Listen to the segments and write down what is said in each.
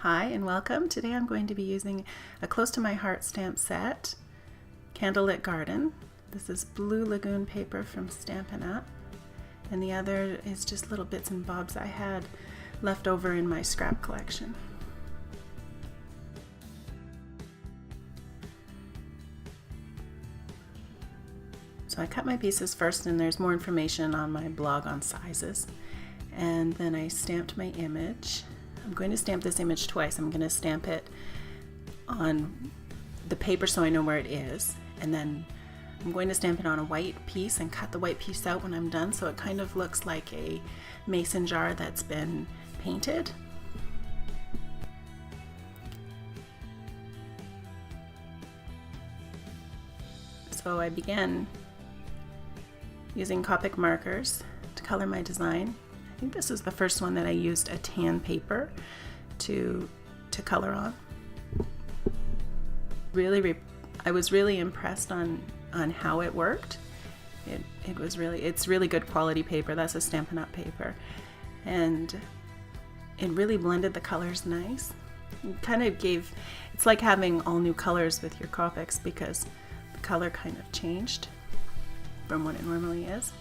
Hi and welcome. Today I'm going to be using a close to my heart stamp set, Candlelit Garden. This is blue Lagoon paper from Stampin Up, and the other is just little bits and bobs I had left over in my scrap collection. So I cut my pieces first, and there's more information on my blog on sizes. And then I stamped my image. I'm going to stamp this image twice. I'm going to stamp it on the paper so I know where it is, and then I'm going to stamp it on a white piece and cut the white piece out when I'm done so it kind of looks like a mason jar that's been painted. So I began using Copic markers to color my design. I think this is the first one that I used a tan paper to color on. I was really impressed on how it worked. It's really good quality paper. That's a Stampin' Up paper, and it really blended the colors nice. It's like having all new colors with your Copics because the color kind of changed from what it normally is.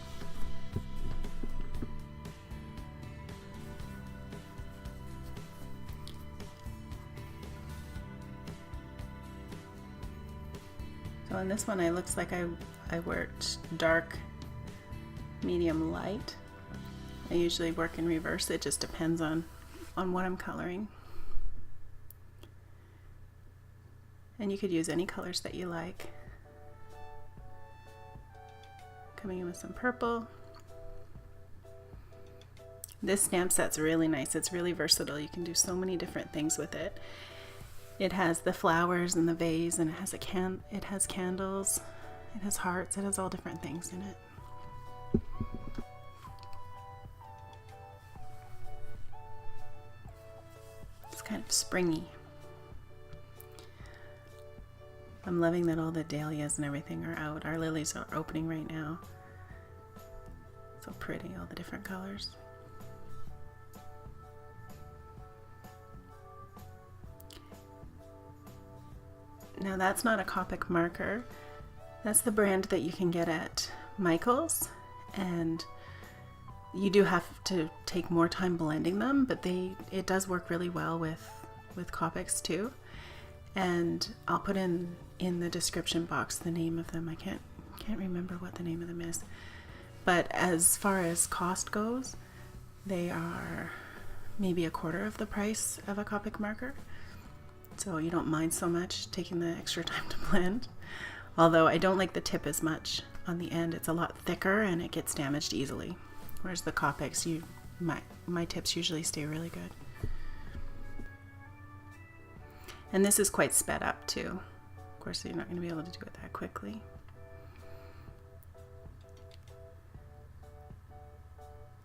So on this one, it looks like I worked dark, medium, light. I usually work in reverse. It just depends on what I'm coloring. And you could use any colors that you like. Coming in with some purple. This stamp set's really nice. It's really versatile. You can do so many different things with it. It has the flowers and the vase, and it has candles, it has hearts, it has all different things in it. It's kind of springy. I'm loving that all the dahlias and everything are out. Our lilies are opening right now. So pretty, all the different colors. Now that's not a Copic marker. That's the brand that you can get at Michael's, and you do have to take more time blending them, but it does work really well with Copics too. And I'll put in the description box the name of them. I can't remember what the name of them is. But as far as cost goes, they are maybe a quarter of the price of a Copic marker. So you don't mind so much taking the extra time to blend. Although I don't like the tip as much on the end. It's a lot thicker and it gets damaged easily. Whereas the Copics, my tips usually stay really good. And this is quite sped up too. Of course, you're not going to be able to do it that quickly.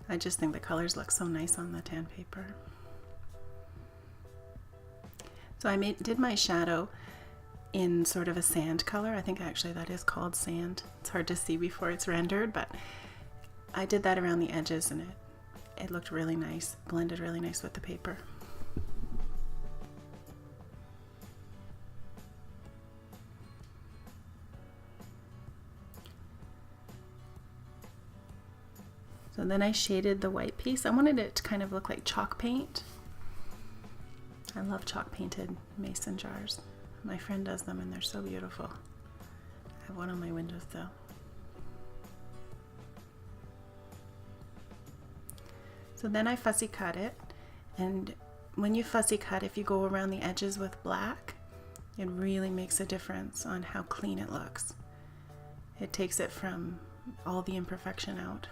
I just think the colors look so nice on the tan paper. So I did my shadow in sort of a sand color. I think actually that is called sand. It's hard to see before it's rendered, but I did that around the edges and it looked really nice, blended really nice with the paper. So then I shaded the white piece. I wanted it to kind of look like chalk paint. I love chalk painted mason jars. My friend does them and they're so beautiful. I have one on my windows though. So then I fussy cut it, and when you fussy cut, if you go around the edges with black, it really makes a difference on how clean it looks. It takes it from all the imperfection out.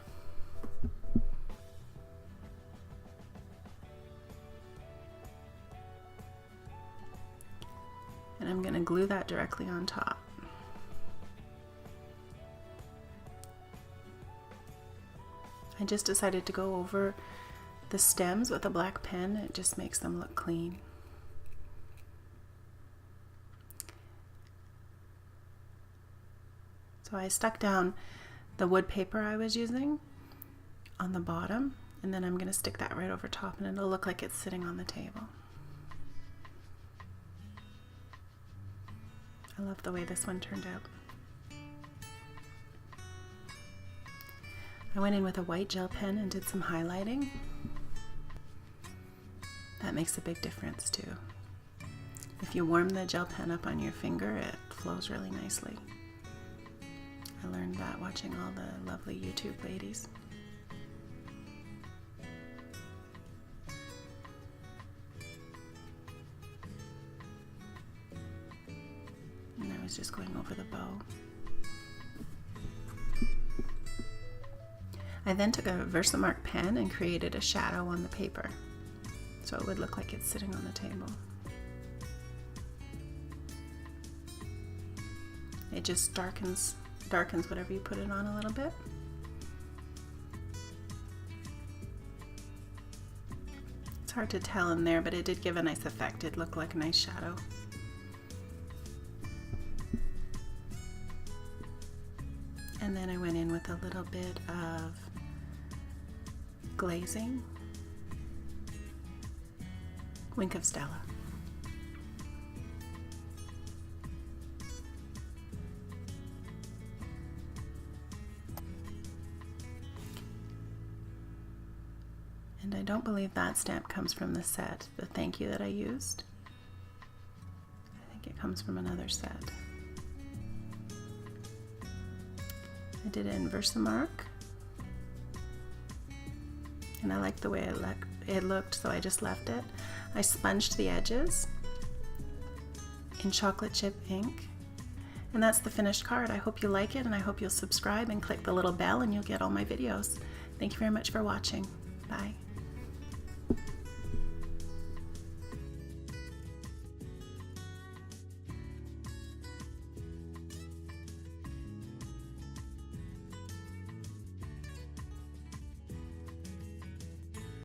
And I'm going to glue that directly on top. I just decided to go over the stems with a black pen. It just makes them look clean. So I stuck down the wood paper I was using on the bottom, and then I'm going to stick that right over top, and it'll look like it's sitting on the table. I love the way this one turned out. I went in with a white gel pen and did some highlighting. That makes a big difference too. If you warm the gel pen up on your finger, it flows really nicely. I learned that watching all the lovely YouTube ladies. And I was just going over the bow. I then took a Versamark pen and created a shadow on the paper, so it would look like it's sitting on the table. It just darkens whatever you put it on a little bit. It's hard to tell in there, but it did give a nice effect. It looked like a nice shadow. And then I went in with a little bit of glazing, wink of Stella. And I don't believe that stamp comes from the set, the thank you that I used. I think it comes from another set. I did it in Versamark, and I liked the way it looked, so I just left it. I sponged the edges in chocolate chip ink, and that's the finished card. I hope you like it, and I hope you'll subscribe and click the little bell, and you'll get all my videos. Thank you very much for watching. Bye.